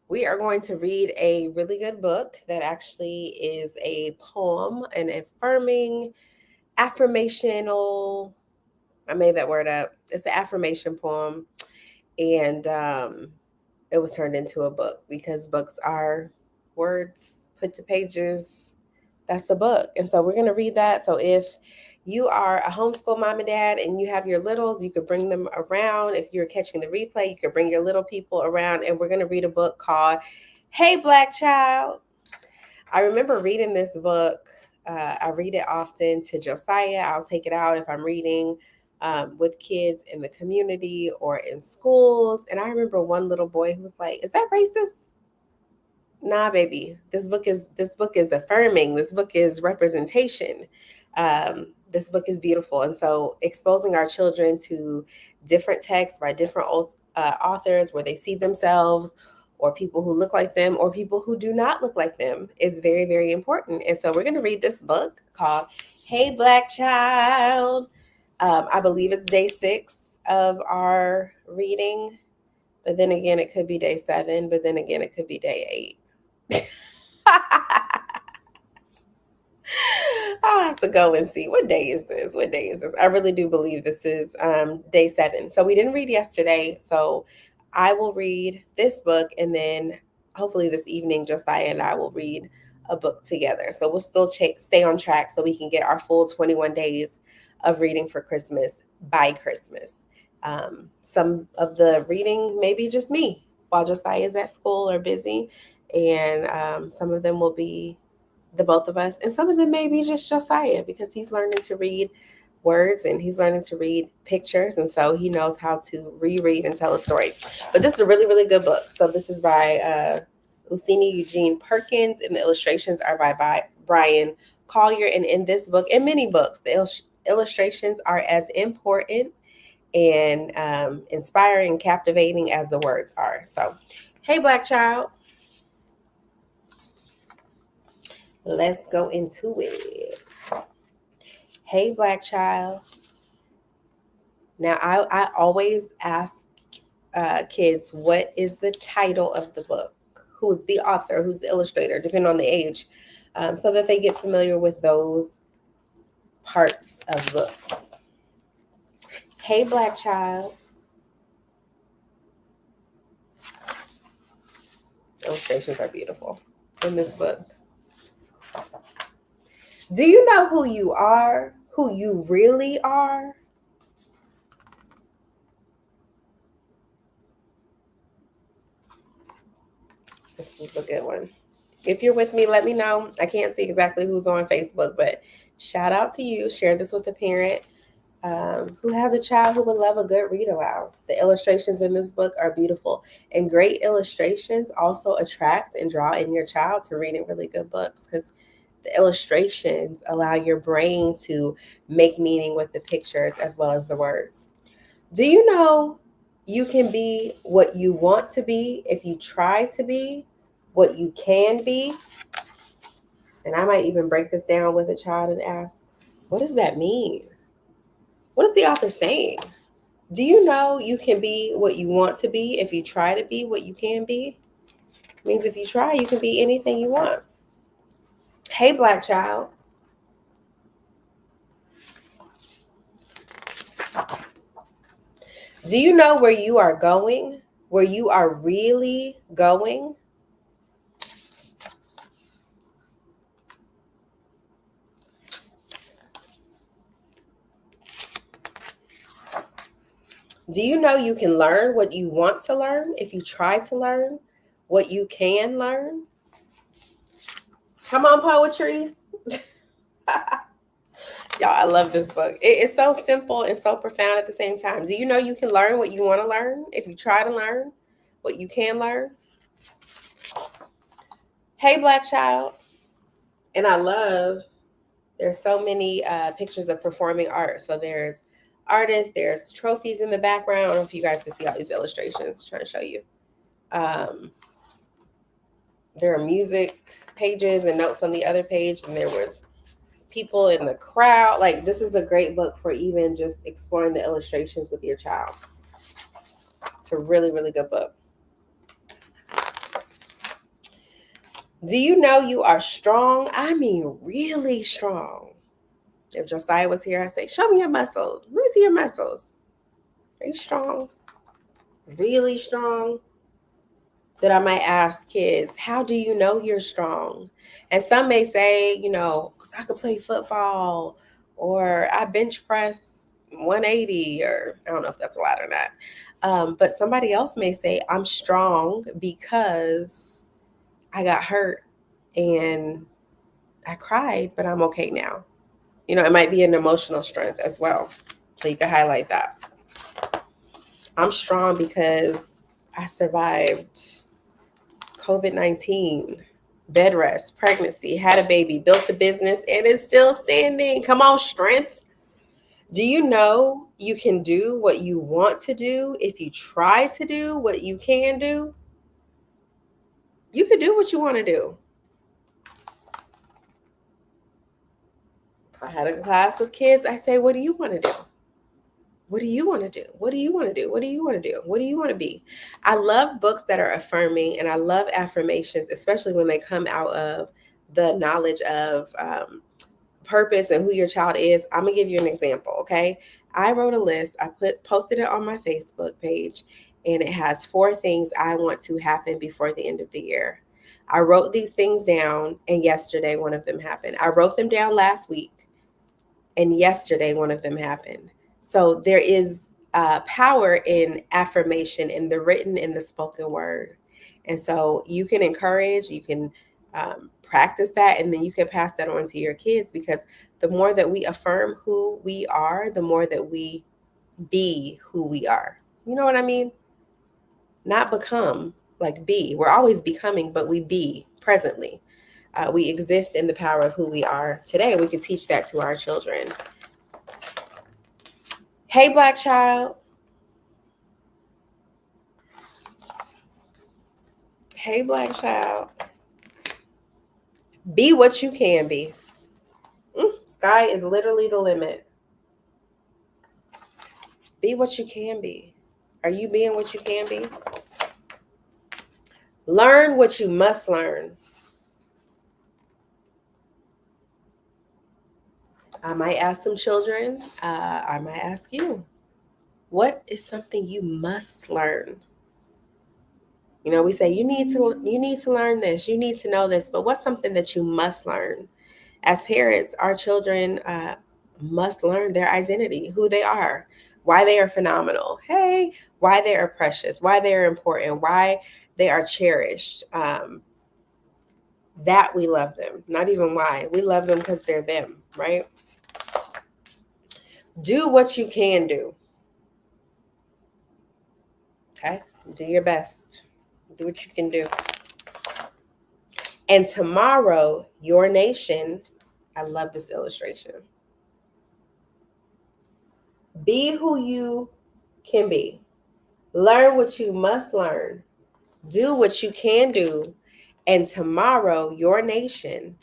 We are going to read a really good book that actually is a poem, an affirming, affirmational. I made that word up. It's an affirmation poem, and it was turned into a book because books are words put to pages. That's the book. And so we're going to read that. So if you are a homeschool mom and dad and you have your littles, you could bring them around. If you're catching the replay, you could bring your little people around. And we're going to read a book called Hey Black Child. I remember reading this book. I read it often to Josiah. I'll take it out if I'm reading with kids in the community or in schools. And I remember one little boy who was like, "Is that racist?" Nah, baby. This book is affirming. This book is representation. This book is beautiful, and so exposing our children to different texts by different authors, where they see themselves, or people who look like them, or people who do not look like them, is very, very important. And so we're going to read this book called "Hey Black Child." I believe it's day 6 of our reading, but then again, it could be day 7. But then again, it could be day 8. I'll have to go and see what day is this. What day is this? I really do believe this is day 7. So we didn't read yesterday. So I will read this book, and then hopefully this evening, Josiah and I will read a book together. So we'll still stay on track so we can get our full 21 days of reading for Christmas by Christmas. Some of the reading may be just me while Josiah is at school or busy, and some of them will be the both of us, and some of them may be just Josiah because he's learning to read words and he's learning to read pictures, and so he knows how to reread and tell a story. But this is a really, really good book. So this is by Useni Eugene Perkins, and the illustrations are by Bryan Collier. And in this book, and many books, the illustrations are as important and inspiring and captivating as the words are. So, hey, Black child, let's go into it. Hey, Black child. Now, I always ask kids, what is the title of the book? Who's the author? Who's the illustrator? Depending on the age, so that they get familiar with those parts of books. Hey, Black child. Illustrations are beautiful in this book. Do you know who you are? Who you really are? This is a good one. If you're with me, let me know. I can't see exactly who's on Facebook, but shout out to you. Share this with a parent who has a child who would love a good read aloud. The illustrations in this book are beautiful, and great illustrations also attract and draw in your child to reading really good books, because the illustrations allow your brain to make meaning with the pictures as well as the words. Do you know you can be what you want to be if you try to be what you can be? And I might even break this down with a child and ask, what does that mean? What is the author saying? Do you know you can be what you want to be if you try to be what you can be? It means if you try, you can be anything you want. Hey, Black child. Do you know where you are going? Where you are really going? Do you know you can learn what you want to learn if you try to learn what you can learn? Come on, poetry. Y'all, I love this book. It's so simple and so profound at the same time. Do you know you can learn what you want to learn if you try to learn what you can learn? Hey, Black child. And I love, there's so many pictures of performing art. So there's artists, there's trophies in the background. I don't know if you guys can see all these illustrations. I'm trying to show you. There are music pages and notes on the other page, and there was people in the crowd. Like, this is a great book for even just exploring the illustrations with your child. It's a really, really good book. Do you know you are strong? I mean, really strong. If Josiah was here, I'd say, show me your muscles. Let me see your muscles. Are you strong? Really strong? That I might ask kids, how do you know you're strong? And some may say, because I could play football or I bench press 180, or I don't know if that's allowed or not. But somebody else may say, I'm strong because I got hurt and I cried, but I'm okay now. It might be an emotional strength as well. So you can highlight that. I'm strong because I survived COVID-19, bed rest, pregnancy, had a baby, built a business, and it's still standing. Come on, strength. Do you know you can do what you want to do if you try to do what you can do? You could do what you want to do. I had a class of kids. I say, what do you want to do? What do you want to do? What do you want to do? What do you want to do? What do you want to be? I love books that are affirming, and I love affirmations, especially when they come out of the knowledge of purpose and who your child is. I'm gonna give you an example. Okay, I wrote a list. I posted it on my Facebook page, and it has 4 things I want to happen before the end of the year. I wrote these things down, and yesterday one of them happened. I wrote them down last week, and yesterday one of them happened. So there is power in affirmation, in the written and the spoken word. And so you can encourage, you can practice that, and then you can pass that on to your kids, because the more that we affirm who we are, the more that we be who we are. You know what I mean? Not become, like be. We're always becoming, but we be presently. We exist in the power of who we are today. We can teach that to our children. Hey, Black child. Hey, Black child. Be what you can be. Sky is literally the limit. Be what you can be. Are you being what you can be? Learn what you must learn. I might ask some children. I might ask you. What is something you must learn? We say you need to learn this. You need to know this. But what's something that you must learn? As parents, our children must learn their identity, who they are, why they are phenomenal. Hey, why they are precious, why they are important, why they are cherished. That we love them, not even why. We love them because they're them, right? Do what you can do. Okay? Do your best. Do what you can do. And tomorrow, your nation, I love this illustration. Be who you can be. Learn what you must learn. Do what you can do. And tomorrow, your nation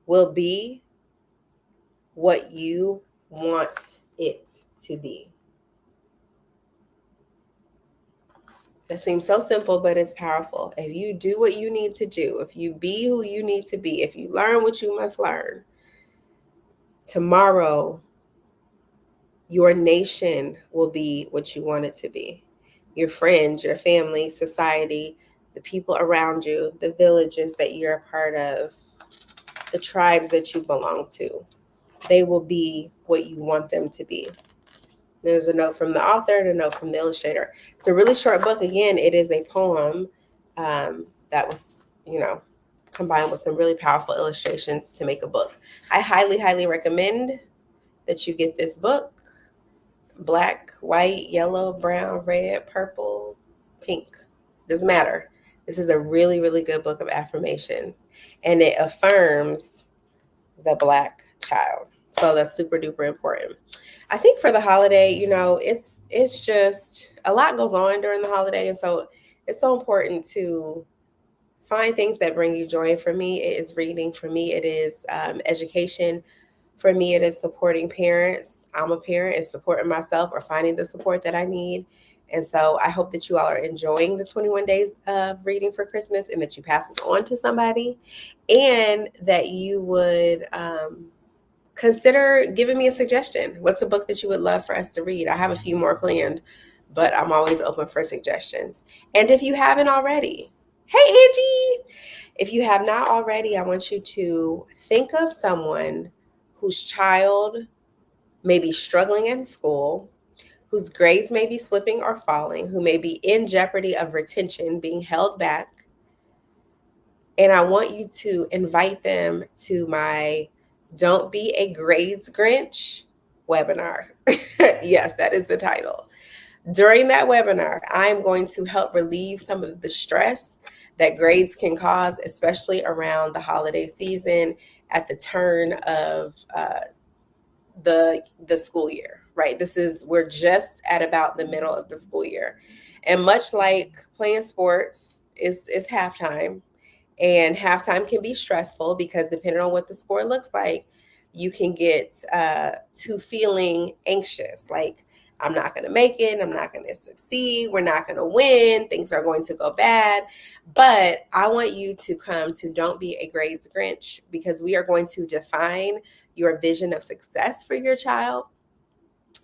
will be what you want it to be. That seems so simple, but it's powerful. If you do what you need to do, if you be who you need to be, if you learn what you must learn, tomorrow, your nation will be what you want it to be. Your friends, your family, society, the people around you, the villages that you're a part of, the tribes that you belong to, they will be what you want them to be. There's a note from the author and a note from the illustrator. It's a really short book. Again, it is a poem that was, combined with some really powerful illustrations to make a book. I highly, highly recommend that you get this book. Black, white, yellow, brown, red, purple, pink. Doesn't matter. This is a really, really good book of affirmations, and it affirms the Black child. So that's super duper important. I think for the holiday, it's just a lot goes on during the holiday, and so it's so important to find things that bring you joy. For me, it is reading. For me, it is education. For me, it is supporting parents. I'm a parent. It's supporting myself or finding the support that I need. And so I hope that you all are enjoying the 21 days of reading for Christmas and that you pass this on to somebody, and that you would consider giving me a suggestion. What's a book that you would love for us to read? I have a few more planned, but I'm always open for suggestions. And if you haven't already, hey, Angie, if you have not already, I want you to think of someone whose child may be struggling in school, whose grades may be slipping or falling, who may be in jeopardy of retention, being held back. And I want you to invite them to my Don't Be a Grades Grinch webinar. Yes, that is the title. During that webinar, I'm going to help relieve some of the stress that grades can cause, especially around the holiday season at the turn of the school year, right? We're just at about the middle of the school year. And much like playing sports is halftime, and halftime can be stressful because depending on what the score looks like, you can get to feeling anxious, like I'm not going to make it, I'm not going to succeed, we're not going to win, things are going to go bad. But I want you to come to Don't Be a Grades Grinch, because we are going to define your vision of success for your child,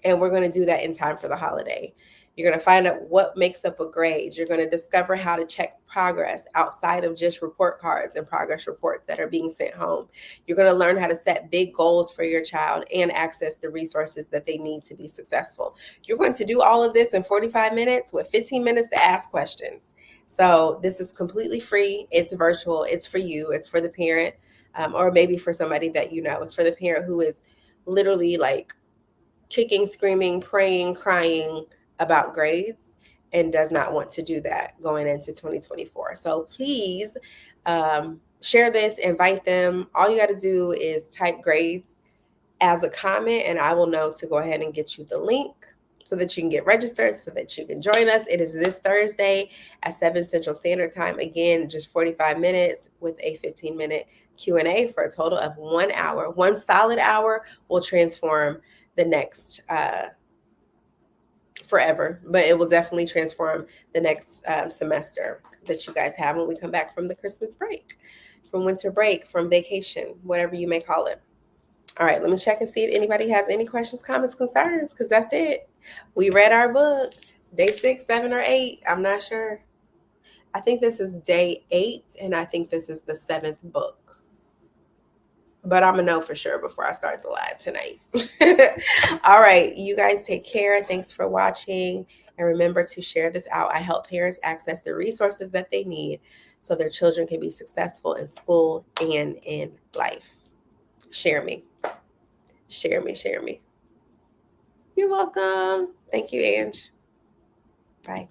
and we're going to do that in time for the holiday. You're going to find out what makes up a grade. You're going to discover how to check progress outside of just report cards and progress reports that are being sent home. You're going to learn how to set big goals for your child and access the resources that they need to be successful. You're going to do all of this in 45 minutes with 15 minutes to ask questions. So this is completely free. It's virtual. It's for you. It's for the parent, or maybe for somebody that you know. It's for the parent who is literally like kicking, screaming, praying, crying about grades and does not want to do that going into 2024. So please share this, invite them. All you got to do is type grades as a comment, and I will know to go ahead and get you the link so that you can get registered, so that you can join us. It is this Thursday at 7 Central Standard Time. Again, just 45 minutes with a 15-minute Q&A for a total of 1 hour. One solid hour will transform the next forever, but it will definitely transform the next semester that you guys have when we come back from the Christmas break, from winter break, from vacation, whatever you may call it. All right, let me check and see if anybody has any questions, comments, concerns, because that's it. We read our book, day 6, 7, or 8. I'm not sure. I think this is day 8, and I think this is the 7th book. But I'm going to know for sure before I start the live tonight. All right, you guys take care. Thanks for watching. And remember to share this out. I help parents access the resources that they need so their children can be successful in school and in life. Share me. Share me. Share me. You're welcome. Thank you, Ange. Bye.